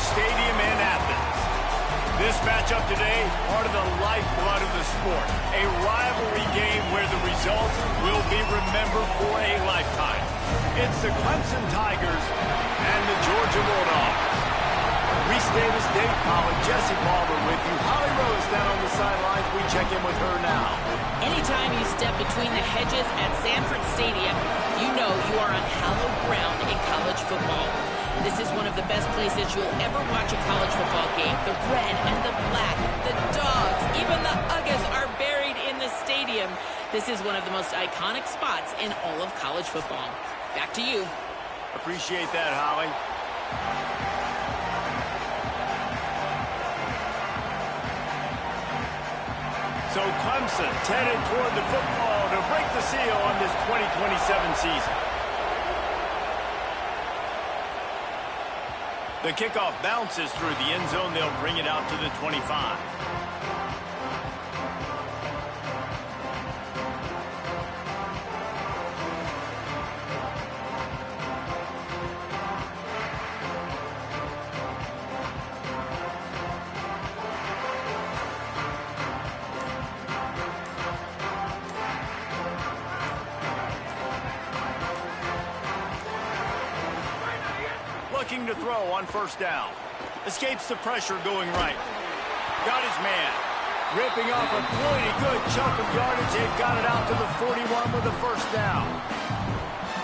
Stadium in Athens. This matchup today, part of the lifeblood of the sport. A rivalry game where the results will be remembered for a lifetime. It's the Clemson Tigers and the Georgia Bulldogs. Reese Davis, Dave Pollock, Jesse Palmer with you. Holly Rose down on the sidelines. We check in with her now. Anytime you step between the hedges at Sanford Stadium, you know you are on hallowed ground in college football. This is one of the best places you'll ever watch a college football game. The red and the black, the dogs, even the Uggas are buried in the stadium. This is one of the most iconic spots in all of college football. Back to you. Appreciate that, Holly. So Clemson headed toward the football to break the seal on this 2027 season. The kickoff bounces through the end zone. They'll bring it out to the 25. Looking to throw on first down. Escapes the pressure going right. Got his man. Ripping off a pretty good chunk of yardage. They've got it out to the 41 with the first down.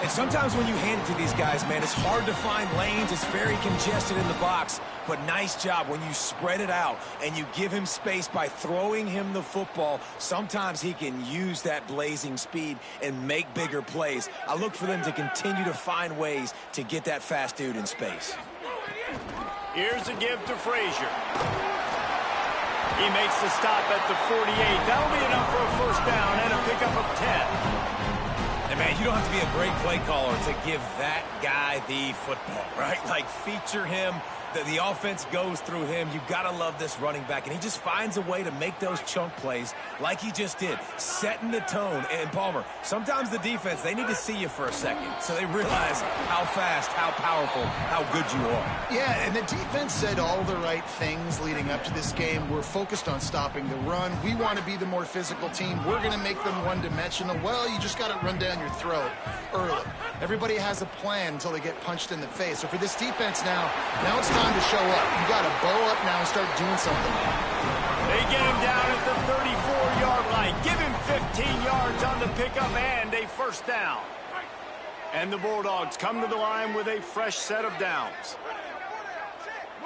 And sometimes when you hand it to these guys, man, it's hard to find lanes. It's very congested in the box. But nice job when you spread it out and you give him space by throwing him the football. Sometimes he can use that blazing speed and make bigger plays. I look for them to continue to find ways to get that fast dude in space. Here's a give to Frazier. He makes the stop at the 48. That'll be enough for a first down and a pickup of 10. And, man, you don't have to be a great play caller to give that guy the football, right? Like, feature him. The offense goes through him. You've got to love this running back. And he just finds a way to make those chunk plays like he just did, setting the tone. And, Palmer, sometimes the defense, they need to see you for a second so they realize how fast, how powerful, how good you are. Yeah, and the defense said all the right things leading up to this game. We're focused on stopping the run. We want to be the more physical team. We're going to make them one-dimensional. Well, you just got to run down your throat early. Everybody has a plan until they get punched in the face. So for this defense now it's time to show up. You got to bow up now and start doing something. They get him down at the 34-yard line. Give him 15 yards on the pickup and a first down. And the Bulldogs come to the line with a fresh set of downs.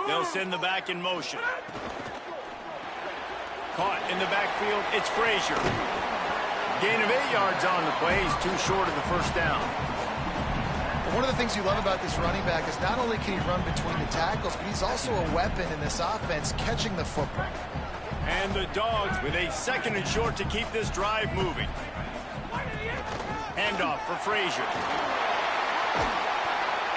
They'll send the back in motion. Caught in the backfield, it's Frazier. Gain of 8 yards on the play. He's too short of the first down. One of the things you love about this running back is not only can he run between the tackles, but he's also a weapon in this offense, catching the football. And the Dogs with a second and short to keep this drive moving. Handoff for Frazier.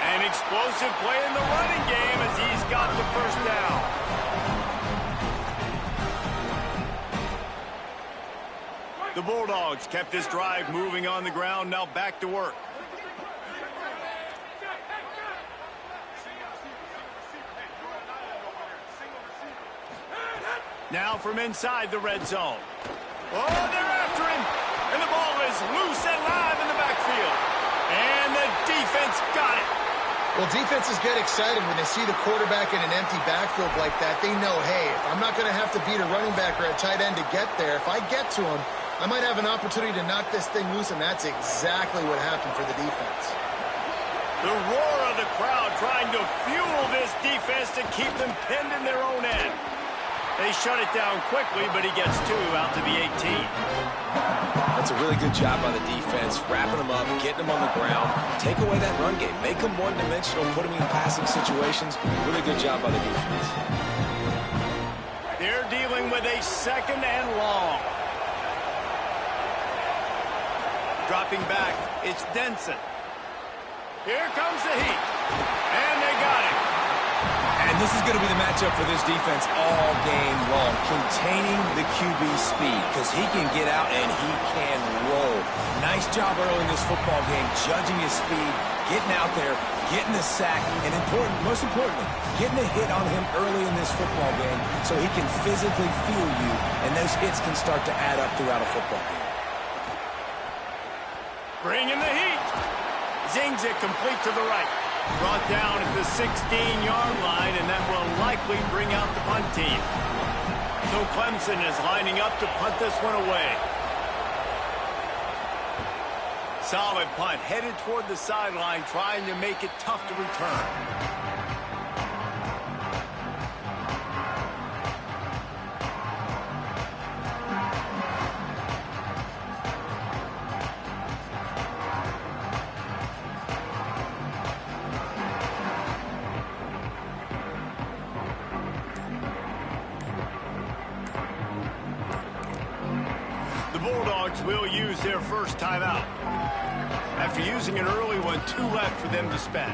An explosive play in the running game as he's got the first down. The Bulldogs kept this drive moving on the ground, now back to work. Now from inside the red zone. Oh, they're after him. And the ball is loose and live in the backfield. And the defense got it. Well, defenses get excited when they see the quarterback in an empty backfield like that. They know, hey, if I'm not going to have to beat a running back or a tight end to get there, if I get to him, I might have an opportunity to knock this thing loose, and that's exactly what happened for the defense. The roar of the crowd trying to fuel this defense to keep them pinned in their own end. They shut it down quickly, but he gets 2 out to the 18. That's a really good job by the defense, wrapping them up, getting them on the ground. Take away that run game. Make them one-dimensional, put them in passing situations. Really good job by the defense. They're dealing with a second and long. Dropping back, it's Denson. Here comes the heat. And they got it. And this is going to be the matchup for this defense all game long, containing the QB speed, because he can get out and he can roll. Nice job early in this football game, judging his speed, getting out there, getting the sack, and most importantly, getting a hit on him early in this football game so he can physically feel you, and those hits can start to add up throughout a football game. Bringing the heat. Zings it complete to the right. Brought down at the 16-yard line, and that will likely bring out the punt team. So Clemson is lining up to punt this one away. Solid punt, headed toward the sideline, trying to make it tough to return. Will use their first timeout. After using an early one, 2 left for them to spend.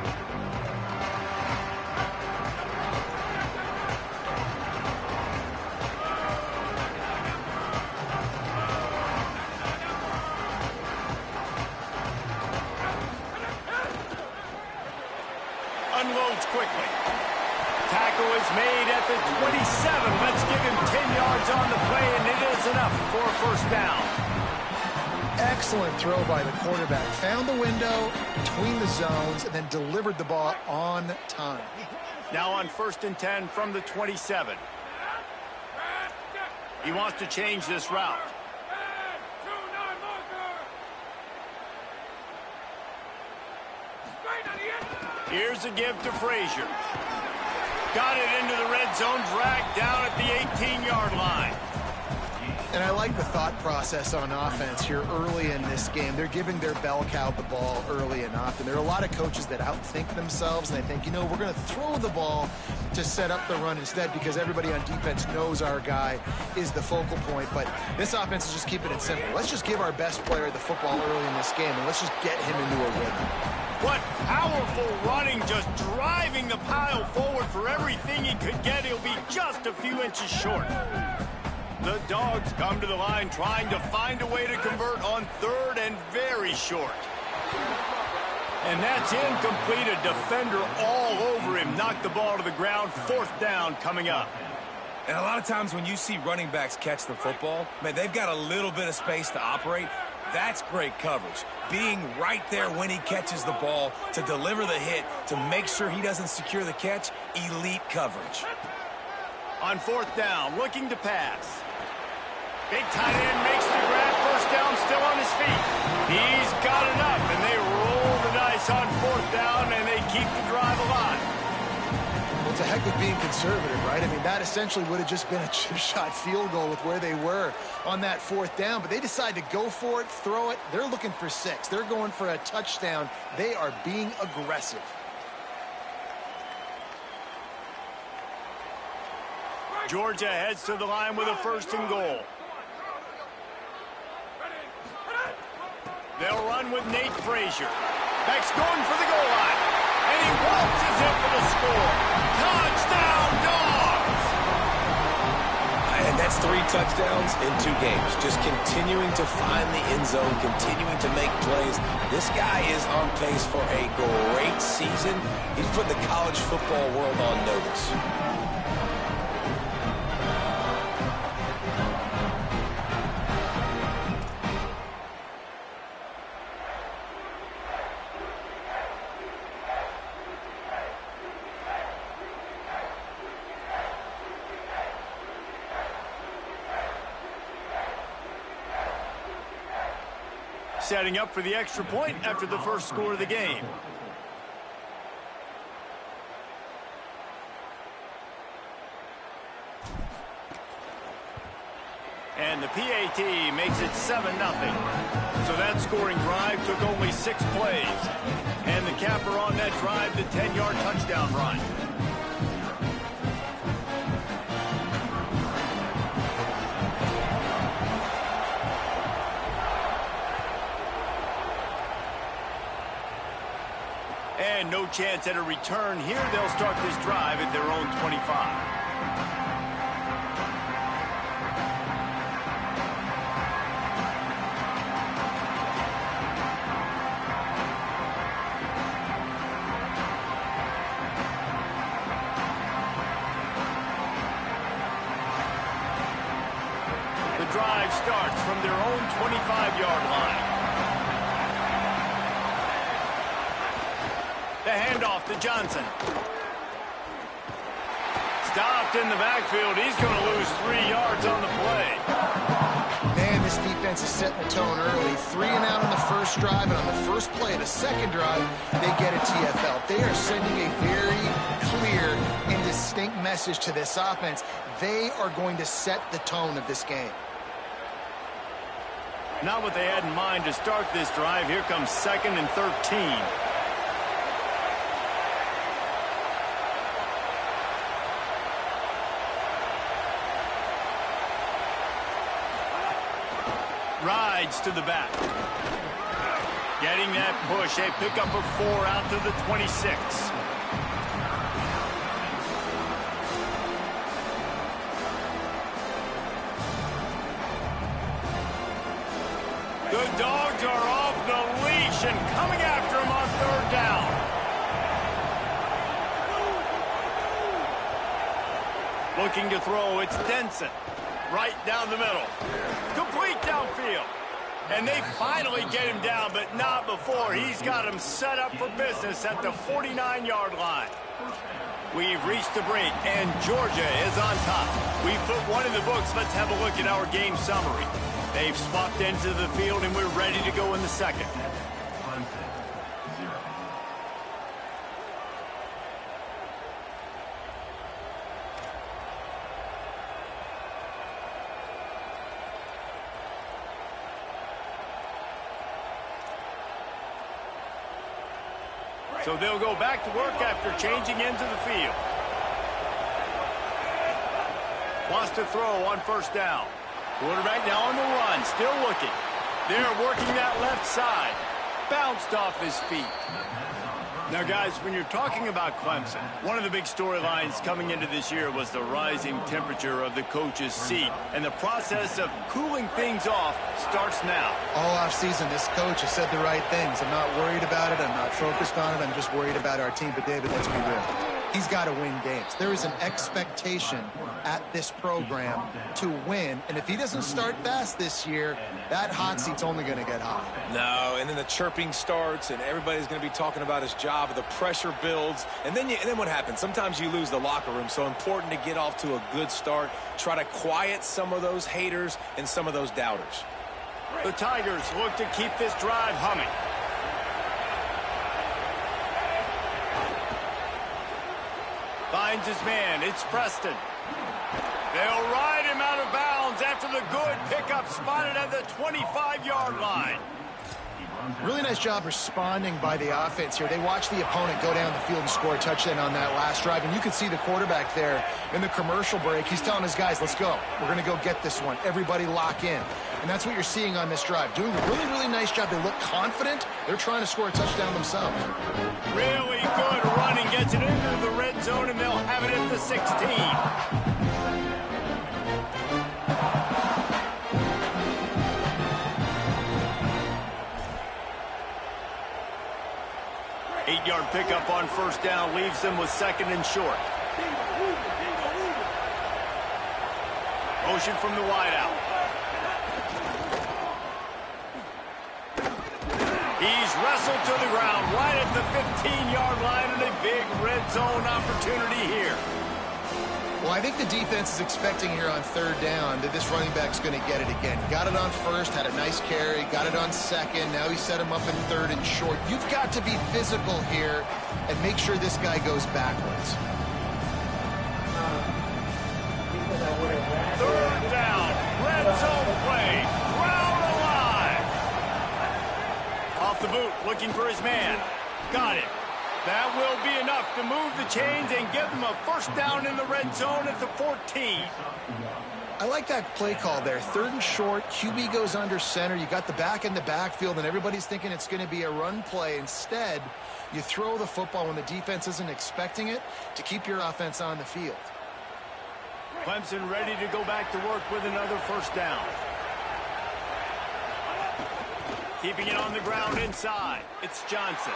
Unloads quickly. Tackle is made at the 27. Let's give him 10 yards on the play, and it is enough for a first down. Excellent throw by the quarterback. Found the window between the zones and then delivered the ball on time. Now on 1st and 10 from the 27. He wants to change this route. Here's a give to Frazier. Got it into the red zone, dragged down at the 18-yard line. And I like the thought process on offense here early in this game. They're giving their bell cow the ball early and often. There are a lot of coaches that outthink themselves, and they think, you know, we're going to throw the ball to set up the run instead because everybody on defense knows our guy is the focal point. But this offense is just keeping it simple. Let's just give our best player the football early in this game, and let's just get him into a rhythm. What powerful running, just driving the pile forward for everything he could get. He'll be just a few inches short. The Dogs come to the line trying to find a way to convert on 3rd and very short. And that's incomplete. A defender all over him. Knocked the ball to the ground. 4th down coming up. And a lot of times when you see running backs catch the football, man, they've got a little bit of space to operate. That's great coverage. Being right there when he catches the ball to deliver the hit, to make sure he doesn't secure the catch, elite coverage. On 4th down, looking to pass. Big tight end makes the grab. First down, still on his feet. He's got enough, and they roll the dice on 4th down, and they keep the drive alive. Well, it's a heck of being conservative, right? I mean, that essentially would have just been a chip shot field goal with where they were on that 4th down, but they decide to go for it, throw it. They're looking for 6. They're going for a touchdown. They are being aggressive. Georgia heads to the line with a 1st and goal. They'll run with Nate Frazier. Beck's going for the goal line. And he waltzes in for the score. Touchdown, Dogs! And that's 3 touchdowns in 2 games. Just continuing to find the end zone, continuing to make plays. This guy is on pace for a great season. He's put the college football world on notice. Setting up for the extra point after the first score of the game. And the PAT makes it 7-0. So that scoring drive took only 6 plays. And the capper on that drive, the 10-yard touchdown run. And no chance at a return here. They'll start this drive at their own 25. from their own 25-yard line. The handoff to Johnson. Stopped in the backfield. He's going to lose 3 yards on the play. Man, this defense is setting the tone early. 3 and out on the first drive, and on the first play of the second drive, they get a TFL. They are sending a very clear and distinct message to this offense. They are going to set the tone of this game. Not what they had in mind to start this drive. Here comes 2nd and 13. Rides to the back. Getting that push. A pickup of 4 out to the 26. The Dogs are off the leash and coming after him on 3rd down. Looking to throw. It's Denson. Right down the middle. Complete downfield. And they finally get him down, but not before. He's got him set up for business at the 49-yard line. We've reached the break, and Georgia is on top. We've put one in the books. Let's have a look at our game summary. They've swapped into the field, and we're ready to go in the second. So they'll go back to work after changing into the field. Wants to throw on 1st down. Quarterback now on the run, still looking. They're working that left side. Bounced off his feet. Now, guys, when you're talking about Clemson, one of the big storylines coming into this year was the rising temperature of the coach's seat. And the process of cooling things off starts now. All offseason, this coach has said the right things. I'm not worried about it. I'm not focused on it. I'm just worried about our team. But, David, let's be real. He's got to win games. There is an expectation at this program to win. And if he doesn't start fast this year, that hot seat's only going to get hot. No, and then the chirping starts, and everybody's going to be talking about his job. The pressure builds, and then what happens? Sometimes you lose the locker room. So important to get off to a good start. Try to quiet some of those haters and some of those doubters. The Tigers look to keep this drive humming. Finds his man. It's Preston. They'll ride him out of bounds after the good pickup spotted at the 25-yard line. Really nice job responding by the offense here. They watched the opponent go down the field and score a touchdown on that last drive. And you can see the quarterback there in the commercial break. He's telling his guys, let's go. We're going to go get this one. Everybody lock in. And that's what you're seeing on this drive. Doing a really, really nice job. They look confident. They're trying to score a touchdown themselves. Really good running. Gets it into the red zone, and they'll have it at the 16. 8-yard pickup on 1st down leaves them with 2nd and short. Motion from the wideout. He's wrestled to the ground right at the 15-yard line, and a big red zone opportunity here. Well, I think the defense is expecting here on 3rd down that this running back's going to get it again. Got it on 1st, had a nice carry, got it on 2nd. Now he set him up in 3rd and short. You've got to be physical here and make sure this guy goes backwards. 3rd down, red zone play, crowd alive. Off the boot, looking for his man. Got it. That will be enough to move the chains and give them a 1st down in the red zone at the 14. I like that play call there. 3rd and short, QB goes under center. You got the back in the backfield, and everybody's thinking it's going to be a run play. Instead, you throw the football when the defense isn't expecting it to keep your offense on the field. Clemson ready to go back to work with another 1st down. Keeping it on the ground inside. It's Johnson.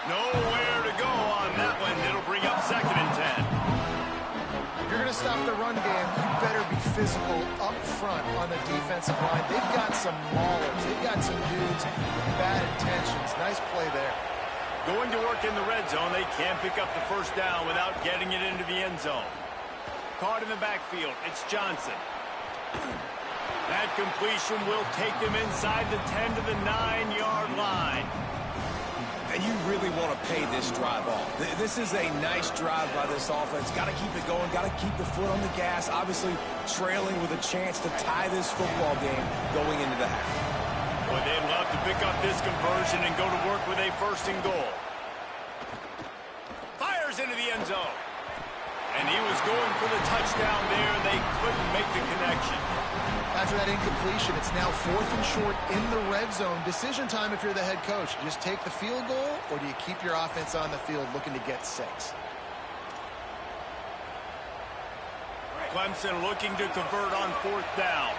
Nowhere to go on that one. It'll bring up 2nd and 10. If you're going to stop the run game, you better be physical up front on the defensive line. They've got some maulers. They've got some dudes with bad intentions. Nice play there. Going to work in the red zone, they can't pick up the first down without getting it into the end zone. Caught in the backfield, it's Johnson. That completion will take them inside the 10 to the 9-yard line. And you really want to pay this drive off. This is a nice drive by this offense. Got to keep it going. Got to keep the foot on the gas. Obviously, trailing with a chance to tie this football game going into the half. Well, they'd love to pick up this conversion and go to work with a first and goal. Fires into the end zone. And he was going for the touchdown there. They couldn't make the connection. After that incompletion, it's now 4th and short in the red zone. Decision time if you're the head coach. Just take the field goal, or do you keep your offense on the field looking to get 6? Clemson looking to convert on 4th down.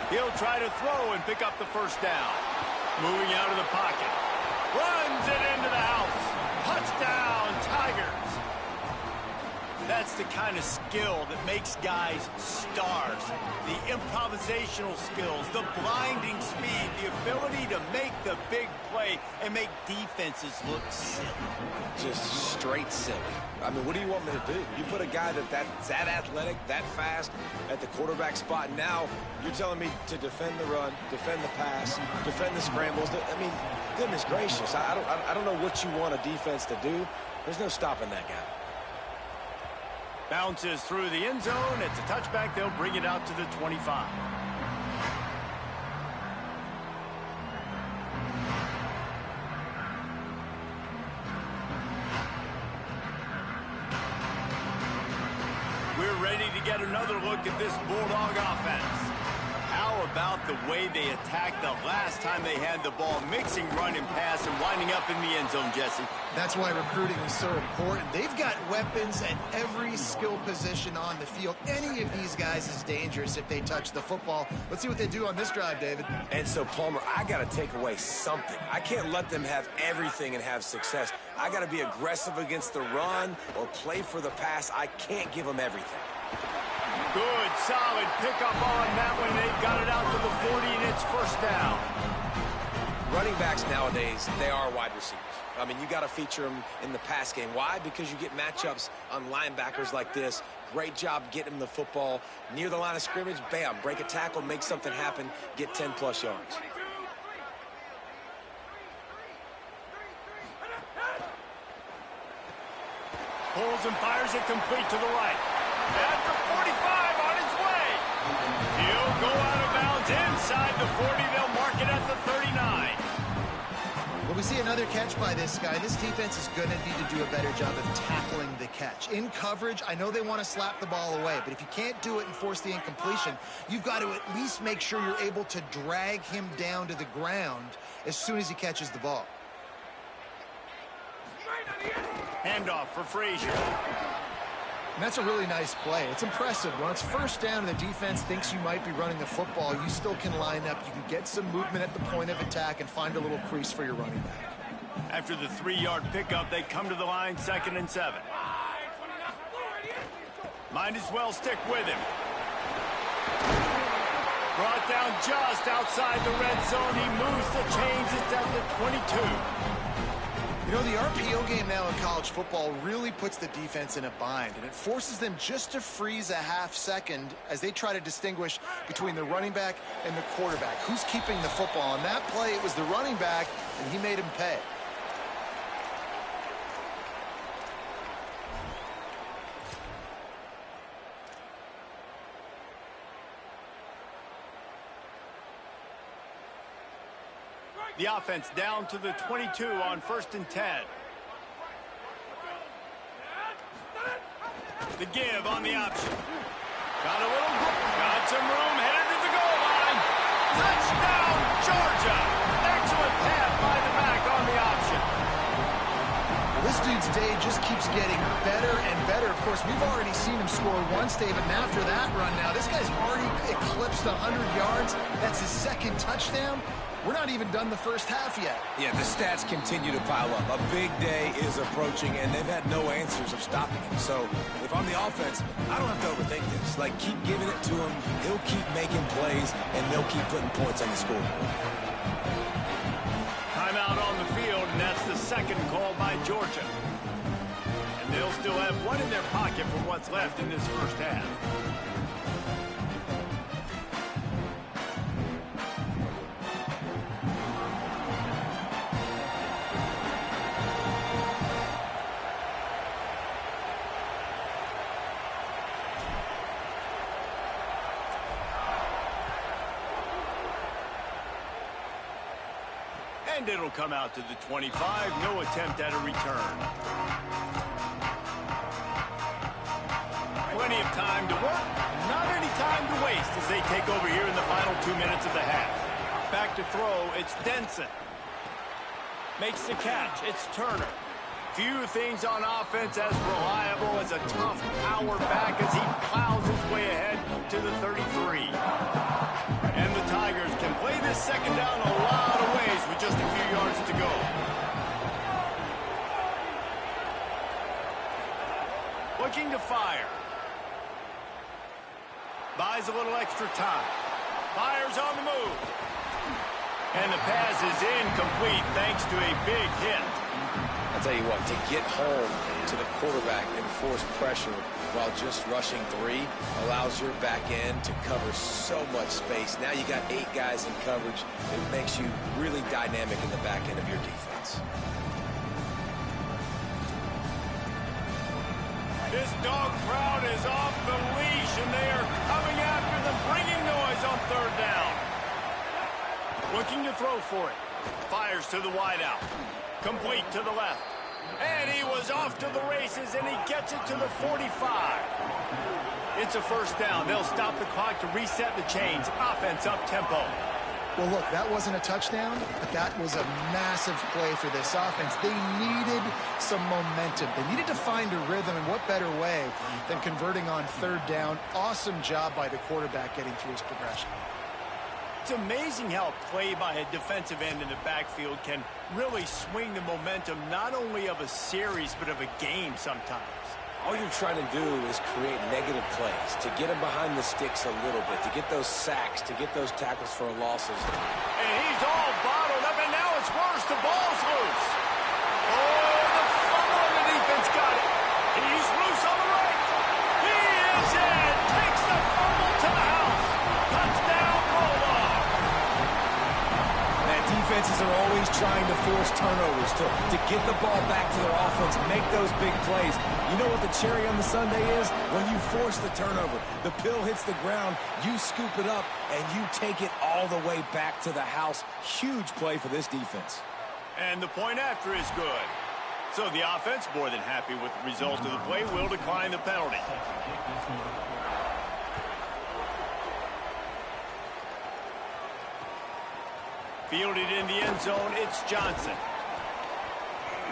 He'll try to throw and pick up the first down. Moving out of the pocket. Runs it into the house. Touchdown, Tigers. That's the kind of skill that makes guys stars. The improvisational skills, the blinding speed, the ability to make the big play and make defenses look silly. Just straight silly. I mean, what do you want me to do? You put a guy that's that athletic, that fast at the quarterback spot. Now you're telling me to defend the run, defend the pass, defend the scrambles. I mean, goodness gracious. I don't know what you want a defense to do. There's no stopping that guy. Bounces through the end zone. It's a touchback. They'll bring it out to the 25. We're ready to get another look at this Bulldog offense. How about the way they attacked the last time they had the ball, mixing run and pass and winding up in the end zone, Jesse? That's why recruiting is so important. They've got weapons at every skill position on the field. Any of these guys is dangerous if they touch the football. Let's see what they do on this drive, David. And so, Palmer, I got to take away something. I can't let them have everything and have success. I got to be aggressive against the run or play for the pass. I can't give them everything. Good, solid pickup on that one. They've got it out to the 40, and it's first down. Running backs nowadays, they are wide receivers. I mean, you got to feature them in the pass game. Why? Because you get matchups on linebackers like this. Great job getting them the football near the line of scrimmage. Bam, break a tackle, make something happen, get 10-plus yards. Pulls and fires it complete to the right. At the 45 on his way. He'll go out of bounds inside the 40. They'll mark it at the 39. Well, we see another catch by this guy. This defense is going to need to do a better job of tackling the catch. In coverage, I know they want to slap the ball away, but if you can't do it and force the incompletion, you've got to at least make sure you're able to drag him down to the ground as soon as he catches the ball. Handoff for Frazier. And that's a really nice play. It's impressive. When it's first down and the defense thinks you might be running the football, you still can line up. You can get some movement at the point of attack and find a little crease for your running back. After the 3-yard pickup, they come to the line, 2nd and 7. Might as well stick with him. Brought down just outside the red zone. He moves the chains. It's at the 22. You know, the RPO game now in college football really puts the defense in a bind, and it forces them just to freeze a half second as they try to distinguish between the running back and the quarterback. Who's keeping the football? On that play, it was the running back, and he made him pay. The offense down to the 22 on 1st and 10. The give on the option. Got some room, headed to the goal line. Touchdown, Georgia. Excellent pass by the back on the option. This dude's day just keeps getting better and better. Of course, we've already seen him score once, David, and after that run now, this guy's already eclipsed 100 yards. That's his 2nd touchdown. We're not even done the first half yet. Yeah, the stats continue to pile up. A big day is approaching, and they've had no answers of stopping him. So if I'm the offense, I don't have to overthink this. Like, keep giving it to him. He'll keep making plays, and they'll keep putting points on the scoreboard. Timeout on the field, and that's the second call by Georgia. And they'll still have one in their pocket for what's left in this first half. And it'll come out to the 25. No attempt at a return. Plenty of time to work. Not any time to waste as they take over here in the final 2 minutes of the half. Back to throw. It's Denson. Makes the catch. It's Turner. Few things on offense as reliable as a tough power back as he plows his way ahead to the 33. And the Tigers can play this second down a lot of ways with just a few yards to go. Looking to fire. Buys a little extra time. Fires on the move. And the pass is incomplete thanks to a big hit. I'll tell you what, to get home to the quarterback and force pressure while just rushing 3 allows your back end to cover so much space. Now you got 8 guys in coverage. It makes you really dynamic in the back end of your defense. This dog crowd is off the leash, and they are coming after them, bringing noise on third down. Looking to throw for it. Fires to the wideout. Complete to the left. And he was off to the races, and he gets it to the 45. It's a first down. They'll stop the clock to reset the chains. Offense up-tempo. Well, look, that wasn't a touchdown, but that was a massive play for this offense. They needed some momentum. They needed to find a rhythm, and what better way than converting on third down. Awesome job by the quarterback getting through his progression. It's amazing how a play by a defensive end in the backfield can really swing the momentum not only of a series but of a game sometimes. All you're trying to do is create negative plays, to get them behind the sticks a little bit, to get those sacks, to get those tackles for losses. And he's all bottled up, and now it's worse. The ball's loose. Oh, the fumble, and the defense got it. He's loose on the right. He is in. Takes the fumble to the house. Touchdown, Bulldog. Defenses are always trying to force turnovers, to get the ball back to their offense, make those big plays. You know what the cherry on the sundae is? When you force the turnover, the pill hits the ground, you scoop it up, and you take it all the way back to the house. Huge play for this defense. And the point after is good. So the offense, more than happy with the result of the play, will decline the penalty. Fielded in the end zone, it's Johnson.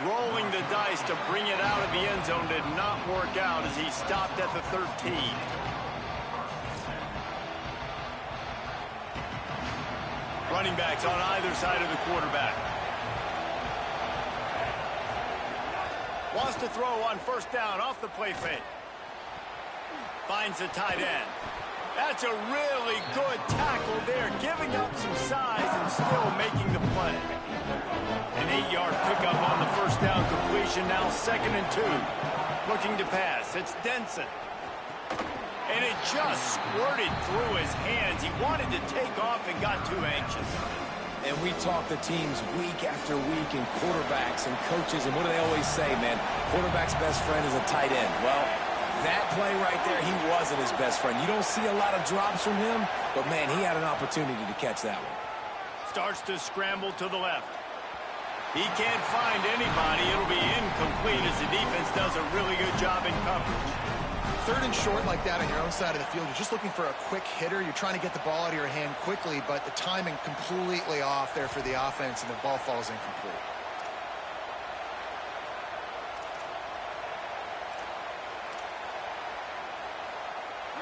Rolling the dice to bring it out of the end zone did not work out as he stopped at the 13. Running backs on either side of the quarterback. Wants to throw on first down off the play fake. Finds the tight end. That's a really good tackle there, giving up some size and still making the play. An 8-yard pickup on the first down completion, now 2nd and 2. Looking to pass, it's Denson. And it just squirted through his hands. He wanted to take off and got too anxious. And we talk to teams week after week and quarterbacks and coaches, and what do they always say, man? Quarterback's best friend is a tight end. Well, that play right there, he wasn't his best friend. You don't see a lot of drops from him, but, man, he had an opportunity to catch that one. Starts to scramble to the left. He can't find anybody. It'll be incomplete as the defense does a really good job in coverage. 3rd and short like that on your own side of the field, you're just looking for a quick hitter. You're trying to get the ball out of your hand quickly, but the timing completely off there for the offense, and the ball falls incomplete.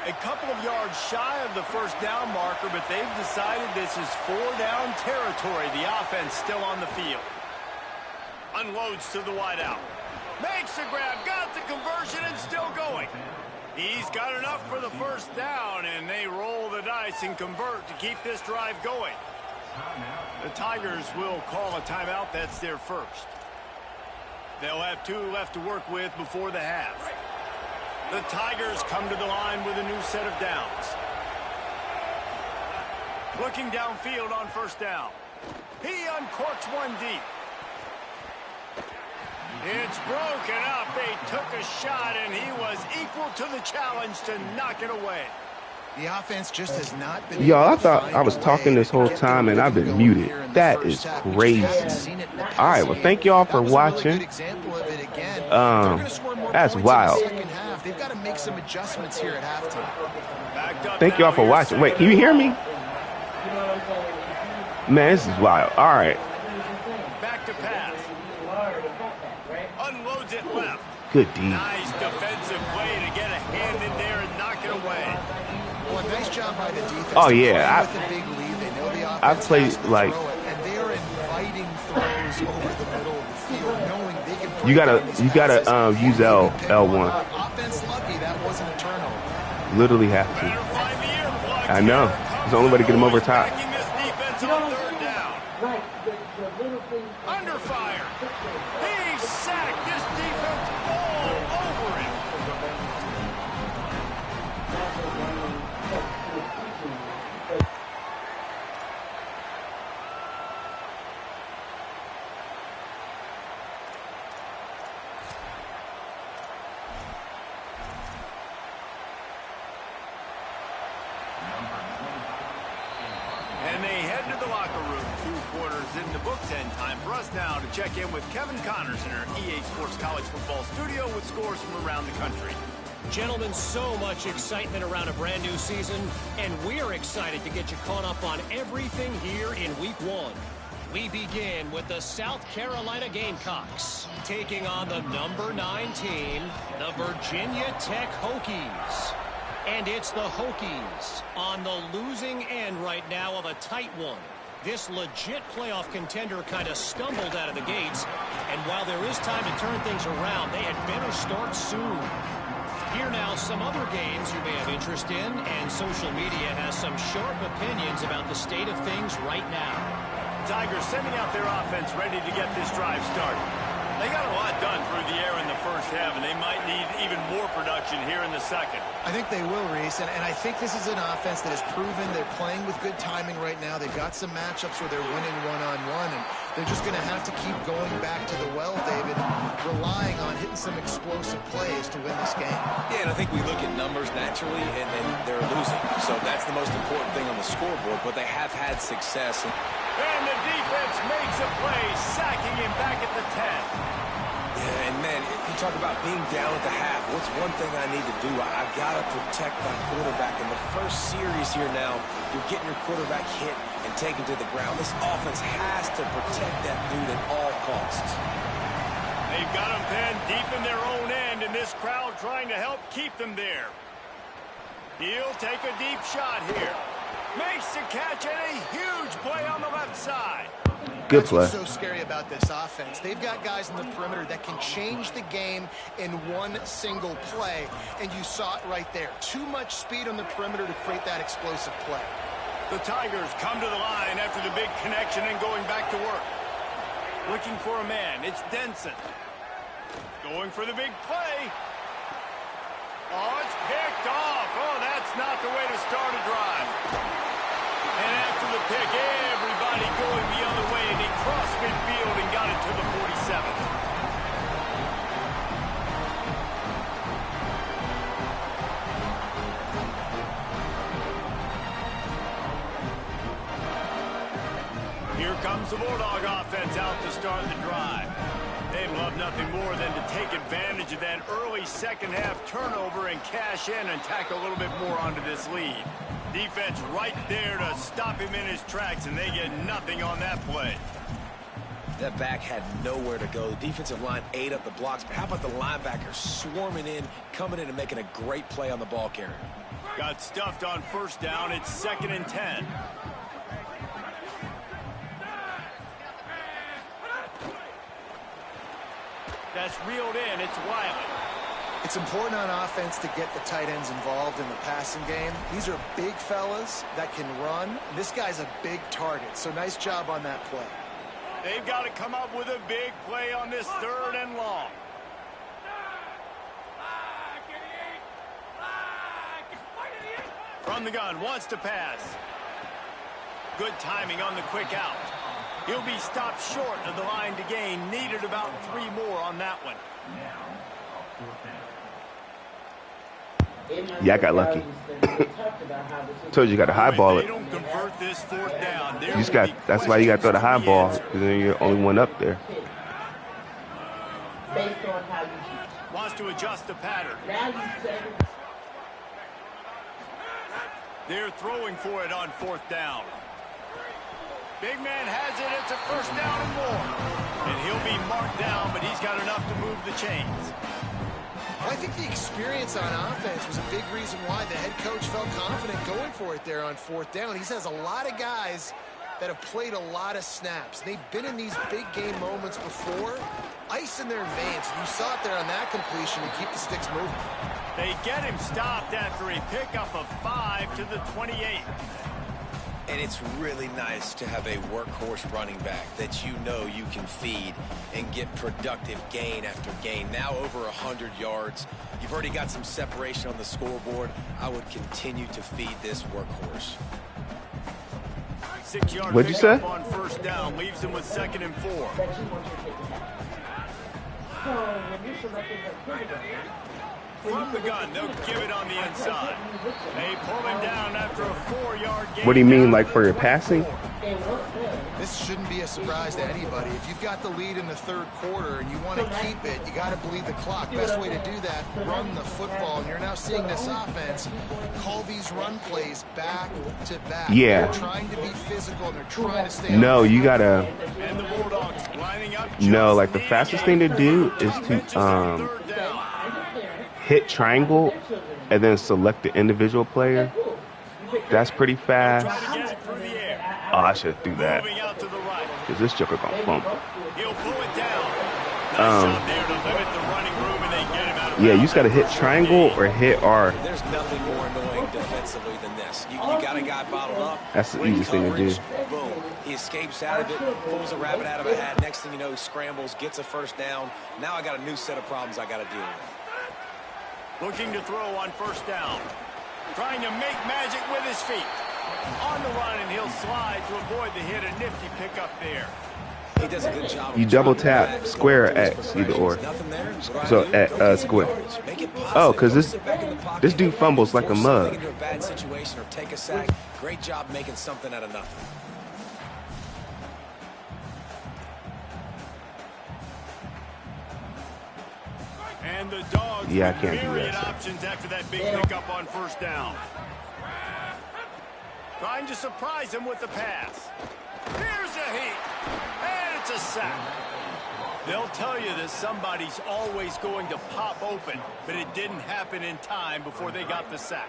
A couple of yards shy of the first down marker, but they've decided this is 4-down territory. The offense still on the field. Unloads to the wideout. Makes the grab, got the conversion, and still going. He's got enough for the first down, and they roll the dice and convert to keep this drive going. The Tigers will call a timeout. That's their first. They'll have 2 left to work with before the half. The Tigers come to the line with a new set of downs. Looking downfield on first down. He uncorks one deep. It's broken up. They took a shot, and he was equal to the challenge to knock it away. The offense just has not been. Y'all, I thought I was talking this whole time, and I've been muted. That is crazy. All right, well, thank y'all for watching. That's wild. They've got to make some adjustments here at halftime. Thank y'all for watching. Wait, can you hear me? Man, this is wild. All right. Back to pass. Unloads it left. Good D. Nice defensive play to get a hand in there and knock it away. Well, nice job by the defense. Oh yeah, with a big lead. They know the offense I've played like. And they are inviting throws over the middle of the field, knowing they can. You gotta use L1. Offense lucky that wasn't a turnover. Literally have to. I know. It's the only way to get him over top. Under fire. He sacked this defense all over him. And they head to the locker room. 2 quarters in the books, and time for us now to check in with Kevin Connors in our EA Sports College Football studio with scores from around the country. Gentlemen, so much excitement around a brand new season, and we're excited to get you caught up on everything here in Week 1. We begin with the South Carolina Gamecocks taking on the number 9 team, the Virginia Tech Hokies. And it's the Hokies on the losing end right now of a tight one. This legit playoff contender kind of stumbled out of the gates, and while there is time to turn things around, they had better start soon. Here now, some other games you may have interest in, and social media has some sharp opinions about the state of things right now. Tigers sending out their offense ready to get this drive started. They got a lot done through the air in the first half, and they might need even more production here in the second. I think they will, Reese, and I think this is an offense that has proven they're playing with good timing right now. They've got some matchups where they're winning one-on-one, and they're just going to have to keep going back to the well, David, relying on hitting some explosive plays to win this game. Yeah, and I think we look at numbers naturally, and they're losing. So that's the most important thing on the scoreboard, but they have had success. And the defense makes a play, sacking him back at the 10. Yeah, and man, if you talk about being down at the half, what's one thing I need to do? I got to protect my quarterback. In the first series here now, you're getting your quarterback hit and taken to the ground. This offense has to protect that dude at all costs. They've got him pinned deep in their own end, and this crowd trying to help keep them there. He'll take a deep shot here. Makes the catch, and a huge play on the left side. Good play. That's what's so scary about this offense. They've got guys in the perimeter that can change the game in one single play, and you saw it right there. Too much speed on the perimeter to create that explosive play. The Tigers come to the line after the big connection and going back to work. Looking for a man. It's Denson. Going for the big play. Oh, it's picked off. Oh, that's not the way to start a drive. And after the pick, everybody going the other way, and he crossed midfield and got it to the 47. Here comes the Bulldog offense out to start the drive. They'd love nothing more than to take advantage of that early second half turnover and cash in and tack a little bit more onto this lead. Defense right there to stop him in his tracks, and they get nothing on that play. That back had nowhere to go. The defensive line ate up the blocks, but how about the linebackers swarming in, coming in and making a great play on the ball carrier? Got stuffed on first down. It's 2nd and 10. That's reeled in. It's Wiley. It's important on offense to get the tight ends involved in the passing game. These are big fellas that can run. This guy's a big target, so nice job on that play. They've got to come up with a big play on this 3rd and long. From the gun, wants to pass. Good timing on the quick out. He'll be stopped short of the line to gain. Needed about 3 more on that one. Yeah, I got lucky. Told you you got to highball it. They don't convert this 4th down. You just got. That's why you got to throw the high ball, because then you're the only one up there. Wants to adjust the pattern. They're throwing for it on 4th down. Big man has it. It's a 1st down and more. And he'll be marked down, but he's got enough to move the chains. I think the experience on offense was a big reason why the head coach felt confident going for it there on 4th down. He has a lot of guys that have played a lot of snaps. They've been in these big game moments before, ice in their veins. You saw it there on that completion to keep the sticks moving. They get him stopped after a pickup of 5 to the 28. And it's really nice to have a workhorse running back that you know you can feed and get productive gain after gain. Now over 100 yards. You've already got some separation on the scoreboard. I would continue to feed this workhorse. 6-yard What'd you say? on 1st down leaves him with 2nd and 4. From the gun, they'll give it on the inside. They pull him down after a 4-yard gain. What do you mean, like for your passing? This shouldn't be a surprise to anybody. If you've got the lead in the 3rd quarter and you want to keep it, you got to bleed the clock. Best way to do that, run the football. And you're now seeing this offense call these run plays back to back. Yeah. They're trying to be physical and they're trying to stay No, on. you gotta. And the Bulldogs lining up. No, like the fastest thing to do is to hit triangle and then select the individual player. That's pretty fast. Oh, I should do that. Because this joker gonna fumble. He'll pull it down. Nice job there to limit the running room, and they get him out of Yeah, you just gotta hit triangle or hit R. There's nothing more annoying defensively than this. You got a guy bottled up. That's the easiest thing to do. Boom. He escapes out of it, pulls a rabbit out of a hat. Next thing you know, he scrambles, gets a 1st down. Now I got a new set of problems I got to deal with. Looking to throw on 1st down. Trying to make magic with his feet. On the run, and he'll slide to avoid the hit. A nifty pickup there. He does a good job. You double tap square or X, either or. So square. Oh, because this dude fumbles like a mug. Into a bad situation or take a sack. Great job making something out of nothing. And the Dogs Yeah, I can't do myriad that. options after that big pickup on 1st down. Trying to surprise him with the pass. Here's a heat. And it's a sack. They'll tell you that somebody's always going to pop open, but it didn't happen in time before they got the sack.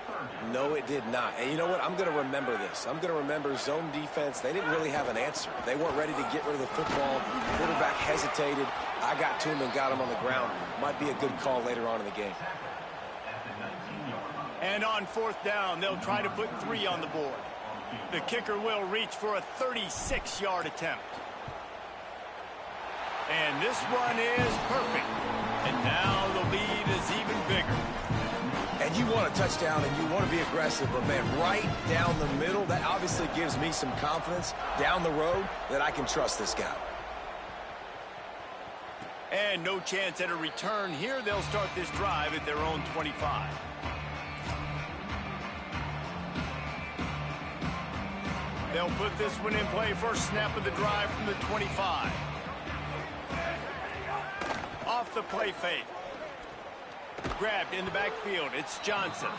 No, it did not. And you know what? I'm going to remember this. I'm going to remember zone defense. They didn't really have an answer. They weren't ready to get rid of the football. Quarterback hesitated. I got to him and got him on the ground. Might be a good call later on in the game. And on 4th down, they'll try to put 3 on the board. The kicker will reach for a 36-yard attempt. And this one is perfect. And now the lead is even bigger. And you want a touchdown and you want to be aggressive, but man, right down the middle, that obviously gives me some confidence down the road that I can trust this guy. And no chance at a return here. They'll start this drive at their own 25. They'll put this one in play. First snap of the drive from the 25. Off the play fake. grabbed in the backfield. It's Johnson.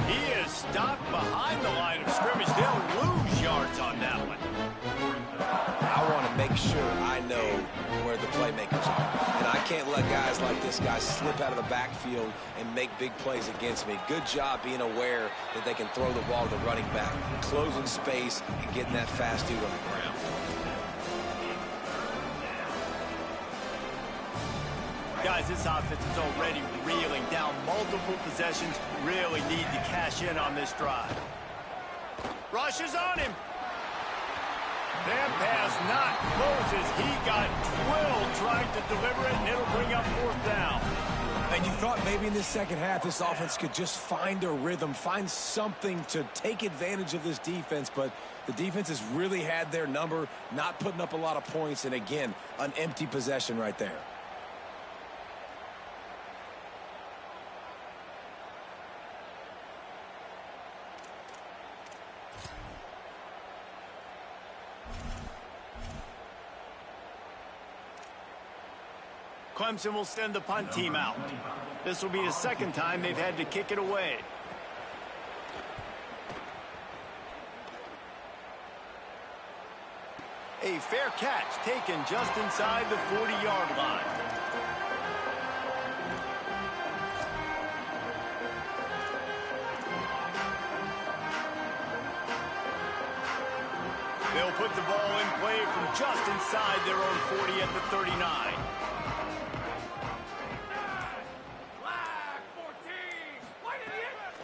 He is stopped behind the line of scrimmage. They'll lose yards on that one. I want to make sure I know where the playmakers are. And I can't let guys like this guy slip out of the backfield and make big plays against me. Good job being aware that they can throw the ball to the running back, closing space, and getting that fast dude on the ground. Guys, this offense is already reeling down multiple possessions. Really need to cash in on this drive. Rush is on him. That pass not close as he got drilled trying to deliver it, and it'll bring up 4th down. And you thought maybe in the second half this offense could just find a rhythm, find something to take advantage of this defense, but the defense has really had their number, not putting up a lot of points, and again, an empty possession right there. Clemson will send the punt team out. This will be the second time they've had to kick it away. A fair catch taken just inside the 40-yard line. They'll put the ball in play from just inside their own 40 at the 39.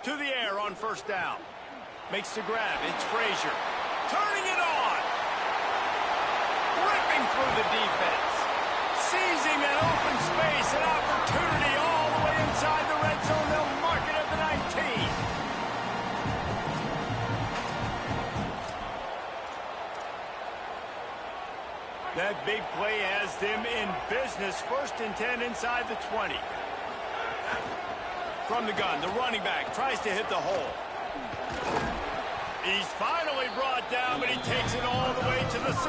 To the air on 1st down. Makes the grab. It's Frazier. Turning it on. Ripping through the defense. Seizing an open space. An opportunity all the way inside the red zone. They'll mark it at the 19. That big play has them in business. 1st and 10 inside the 20. From the gun, the running back tries to hit the hole. He's finally brought down, but he takes it all the way to the 6.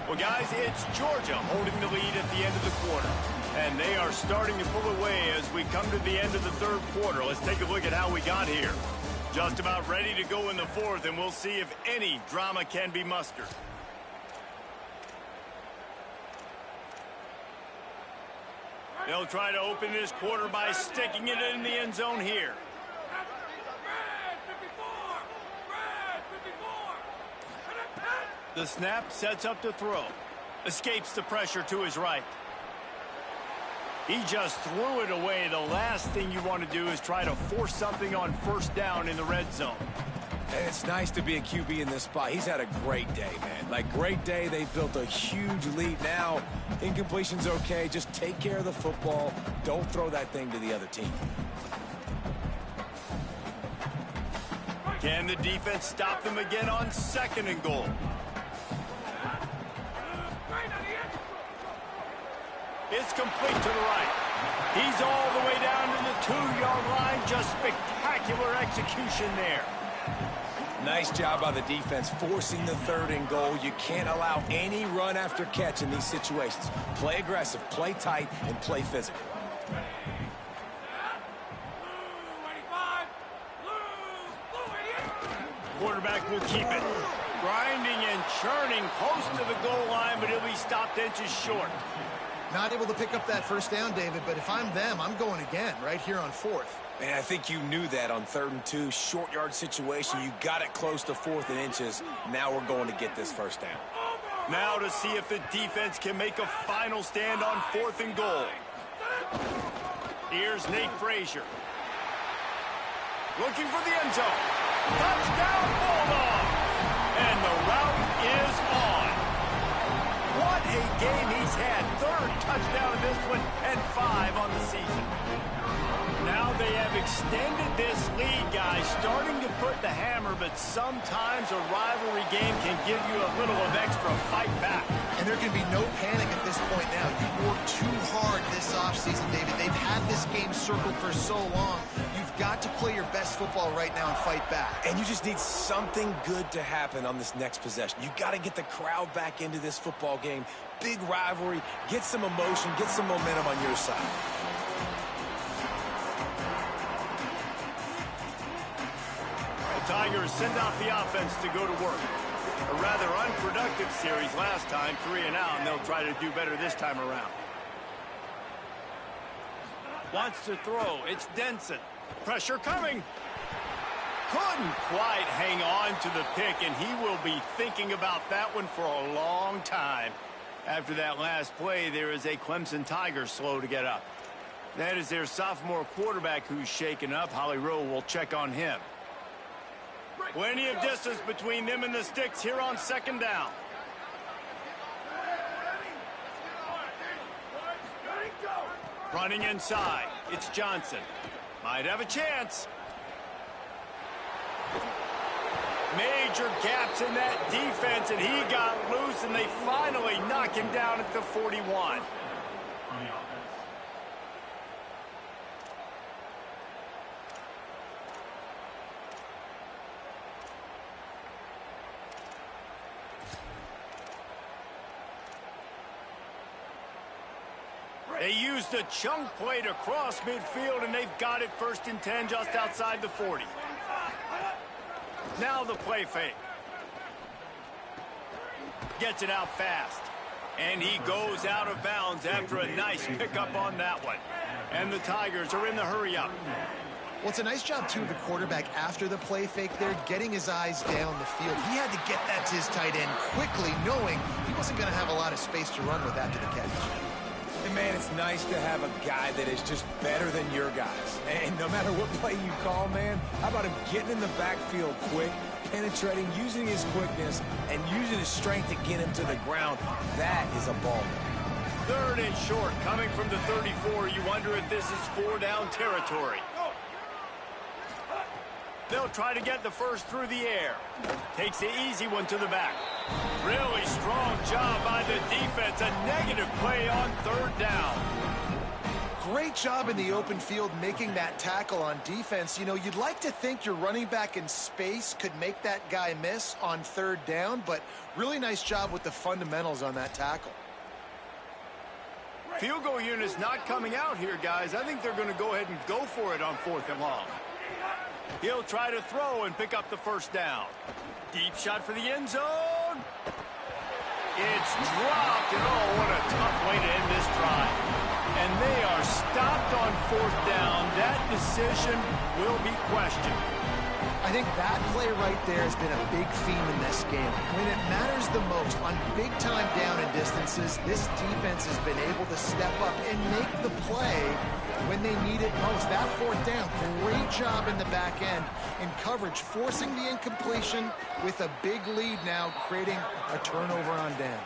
Well, guys, it's Georgia holding the lead at the end of the quarter. And they are starting to pull away as we come to the end of the 3rd quarter. Let's take a look at how we got here. Just about ready to go in the 4th, and we'll see if any drama can be mustered. They'll try to open this quarter by sticking it in the end zone here. The snap sets up to throw. Escapes the pressure to his right. He just threw it away. The last thing you want to do is try to force something on 1st down in the red zone. And it's nice to be a QB in this spot. He's had a great day, man. Like, great day. They've built a huge lead now. Incompletion's okay. Just take care of the football. Don't throw that thing to the other team. Can the defense stop them again on 2nd and goal? It's complete to the right. He's all the way down to the 2-yard line. Just spectacular execution there. Nice job by the defense forcing the 3rd and goal. You can't allow any run after catch in these situations. Play aggressive, play tight, and play physical. Quarterback will keep it. Grinding and churning close to the goal line, but he'll be stopped inches short. Not able to pick up that 1st down, David, but if I'm them, I'm going again right here on 4th. Man, I think you knew that on 3rd and 2, short yard situation. You got it close to 4th and inches. Now we're going to get this 1st down. Now to see if the defense can make a final stand on 4th and goal. Here's Nate Frazier. Looking for the end zone. Touchdown, Bulldog! And the route is on. What a game he's had. 3rd touchdown in this one and 5 on the season. Now they have extended this lead, guys, starting to put the hammer, but sometimes a rivalry game can give you a little of extra fight back. And there can be no panic at this point now. You've worked too hard this offseason, David. They've had this game circled for so long. You've got to play your best football right now and fight back. And you just need something good to happen on this next possession. You got to get the crowd back into this football game. Big rivalry. Get some emotion. Get some momentum on your side. The Tigers send out the offense to go to work. A rather unproductive series last time, 3 and out, and they'll try to do better this time around. Wants to throw. It's Denson. Pressure coming. Couldn't quite hang on to the pick, and he will be thinking about that one for a long time. After that last play, there is a Clemson Tiger slow to get up. That is their sophomore quarterback who's shaken up. Holly Rowe will check on him. Plenty of distance between them and the sticks here on second down. Running inside. It's Johnson. Might have a chance. Major gaps in that defense, and he got loose, and they finally knock him down at the 41. They used a chunk play to cross midfield, and they've got it 1st and 10 just outside the 40. Now the play fake. Gets it out fast. And he goes out of bounds after a nice pickup on that one. And the Tigers are in the hurry-up. Well, it's a nice job, too, of the quarterback after the play fake there, getting his eyes down the field. He had to get that to his tight end quickly, knowing he wasn't going to have a lot of space to run with after the catch. And man, it's nice to have a guy that is just better than your guys. And no matter what play you call, man, how about him getting in the backfield quick, penetrating, using his quickness, and using his strength to get him to the ground? That is a ball. 3rd and short, coming from the 34. You wonder if this is 4-down territory. They'll try to get the first through the air. Takes the easy one to the back. Really strong job by the defense. A negative play on 3rd down. Great job in the open field making that tackle on defense. You know, you'd like to think your running back in space could make that guy miss on 3rd down, but really nice job with the fundamentals on that tackle. Field goal unit's not coming out here, guys. I think they're going to go ahead and go for it on 4th and long. He'll try to throw and pick up the 1st down. Deep shot for the end zone. It's dropped, and oh, what a tough way to end this drive. And they are stopped on 4th down. That decision will be questioned. I think that play right there has been a big theme in this game. When it matters the most, on big-time down and distances, this defense has been able to step up and make the play when they need it most. That 4th down, great job in the back end in coverage, forcing the incompletion with a big lead now, creating a turnover on down.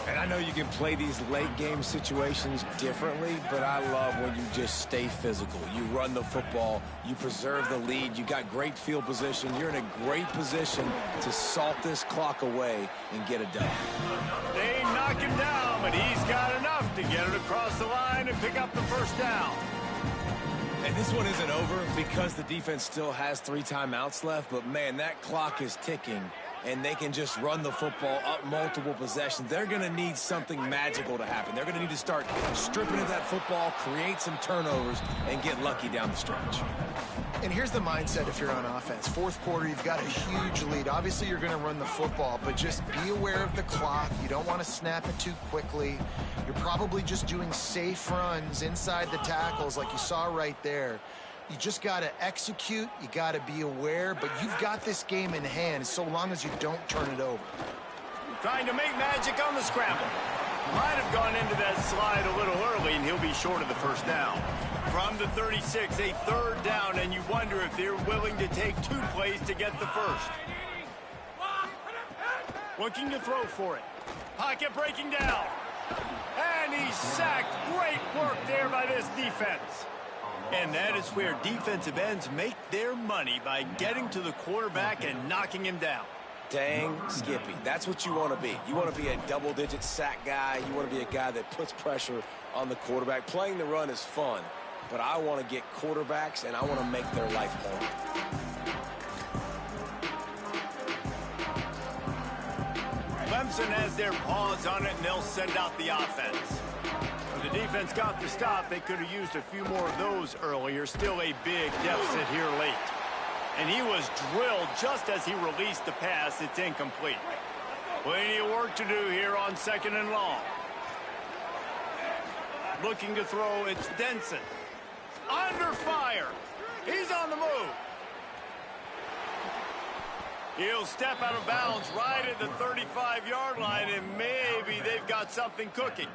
And I know you can play these late-game situations differently, but I love when you just stay physical. You run the football, you preserve the lead, you got great field position, you're in a great position to salt this clock away and get it done. They knock him down, but he's got enough to get it across the line and pick up the 1st down. And this one isn't over because the defense still has 3 timeouts left, but man, that clock is ticking. And they can just run the football up multiple possessions. They're going to need something magical to happen. They're going to need to start stripping at that football, create some turnovers, and get lucky down the stretch. And here's the mindset if you're on offense. 4th quarter, you've got a huge lead. Obviously, you're going to run the football, but just be aware of the clock. You don't want to snap it too quickly. You're probably just doing safe runs inside the tackles like you saw right there. You just got to execute. You got to be aware, but you've got this game in hand so long as you don't turn it over. Trying to make magic on the scramble. Might have gone into that slide a little early, and he'll be short of the 1st down. From the 36, a 3rd down, and you wonder if they're willing to take 2 plays to get the 1st. Looking to throw for it. Pocket breaking down. And he's sacked. Great work there by this defense. And that is where defensive ends make their money, by getting to the quarterback and knocking him down. Dang, Skippy, that's what you want to be. You want to be a double-digit sack guy. You want to be a guy that puts pressure on the quarterback. Playing the run is fun, but I want to get quarterbacks, and I want to make their life hard. Clemson has their paws on it, and they'll send out the offense. When the defense got the stop, they could have used a few more of those earlier. Still a big deficit here late. And he was drilled just as he released the pass. It's incomplete. Plenty of work to do here on 2nd and long. Looking to throw, it's Denson. Under fire. He's on the move. He'll step out of bounds right at the 35-yard line, and maybe they've got something cooking.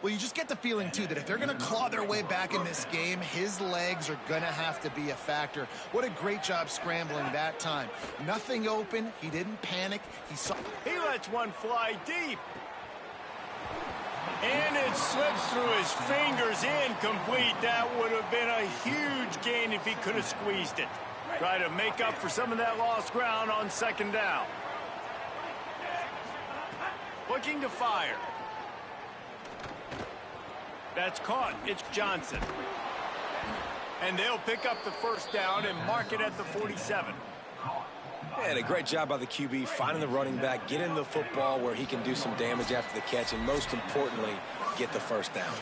Well, you just get the feeling, too, that if they're going to claw their way back in this game, his legs are going to have to be a factor. What a great job scrambling that time. Nothing open. He didn't panic. He lets one fly deep. And it slips through his fingers, incomplete. That would have been a huge gain if he could have squeezed it. Try to make up for some of that lost ground on 2nd down. Looking to fire. That's caught. It's Johnson. And they'll pick up the 1st down and mark it at the 47. And a great job by the QB finding the running back, getting the football where he can do some damage after the catch, and most importantly, get the 1st down.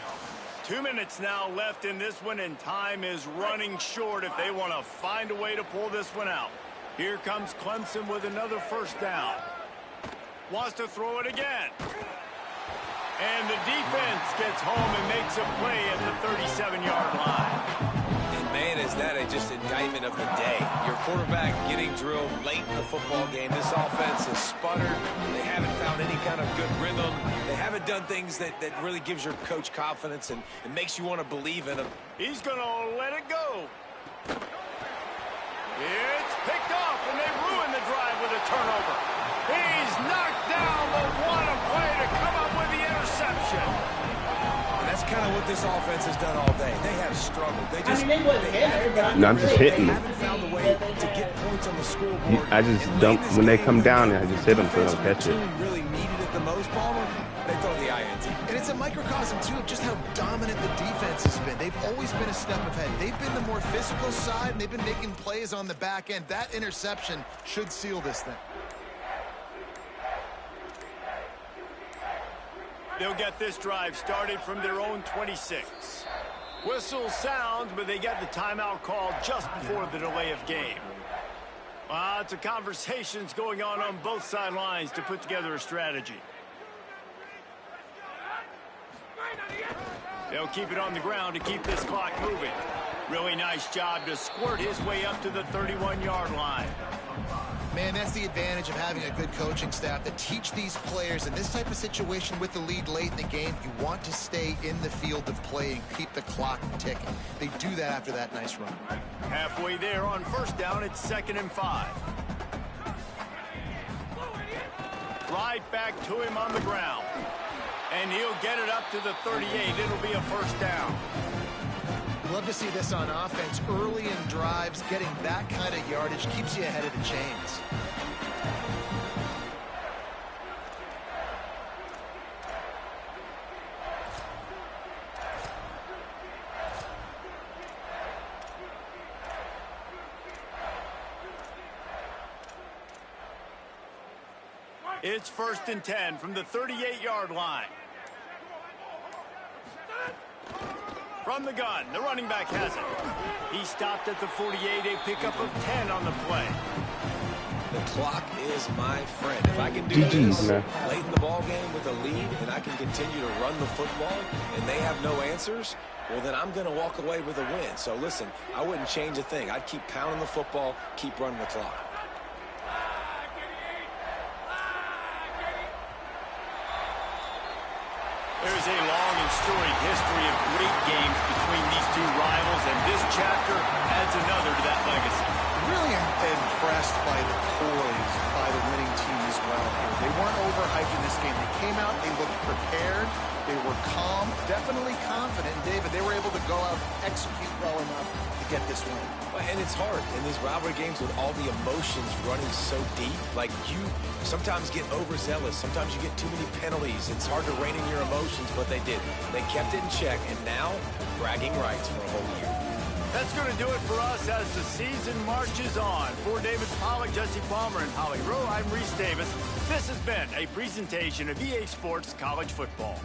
2 minutes now left in this one, and time is running short if they want to find a way to pull this one out. Here comes Clemson with another 1st down. Wants to throw it again. And the defense gets home and makes a play at the 37-yard line. And man, is that just indictment of the day. Your quarterback getting drilled late in the football game. This offense has sputtered. They haven't found any kind of good rhythm. They haven't done things that really gives your coach confidence and makes you want to believe in him. He's going to let it go. It's picked off, and they ruin the drive with a turnover. He's knocked down, but what a play to come up with the interception. And that's kind of what this offense has done all day. They have struggled. They I'm just hitting them. haven't found a way to get points on the scoreboard. I just dump when they come down, I just hit them so they don't catch it. Really needed it the most, Palmer. They throw the INT. And it's a microcosm, too, of just how dominant the defense has been. They've always been a step ahead. They've been the more physical side, and they've been making plays on the back end. That interception should seal this thing. They'll get this drive started from their own 26. Whistle sounds, but they get the timeout called just before the delay of game. Lots of conversations going on both sidelines to put together a strategy. They'll keep it on the ground to keep this clock moving. Really nice job to squirt his way up to the 31-yard line. Man, that's the advantage of having a good coaching staff that teach these players in this type of situation with the lead late in the game. You want to stay in the field of play and keep the clock ticking. They do that after that nice run. Halfway there on 1st down, it's 2nd and 5. Right back to him on the ground. And he'll get it up to the 38. It'll be a 1st down. Love to see this on offense. Early in drives, getting that kind of yardage keeps you ahead of the chains. It's 1st and 10 from the 38-yard line. From the gun, the running back has it. He stopped at the 48, a pickup of 10 on the play. The clock is my friend. If I can do this late in the ball game with a lead and I can continue to run the football and they have no answers, well, then I'm going to walk away with a win. So, listen, I wouldn't change a thing. I'd keep pounding the football, keep running the clock. There's a long and storied history of great games between these two rivals, and this chapter adds another to that legacy. Really impressed by the poise by the winning team as well here. They weren't overhyped in this game. They came out, they looked prepared, they were calm, definitely confident. And David, they were able to go out and execute well enough to to get this win. And it's hard in these rivalry games with all the emotions running so deep. Like, you sometimes get overzealous. Sometimes you get too many penalties. It's hard to rein in your emotions, but they did. They kept it in check, and now bragging rights for a whole year. That's going to do it for us as the season marches on. For David Pollack, Jesse Palmer, and Holly Rowe, I'm Reese Davis. This has been a presentation of EA Sports College Football.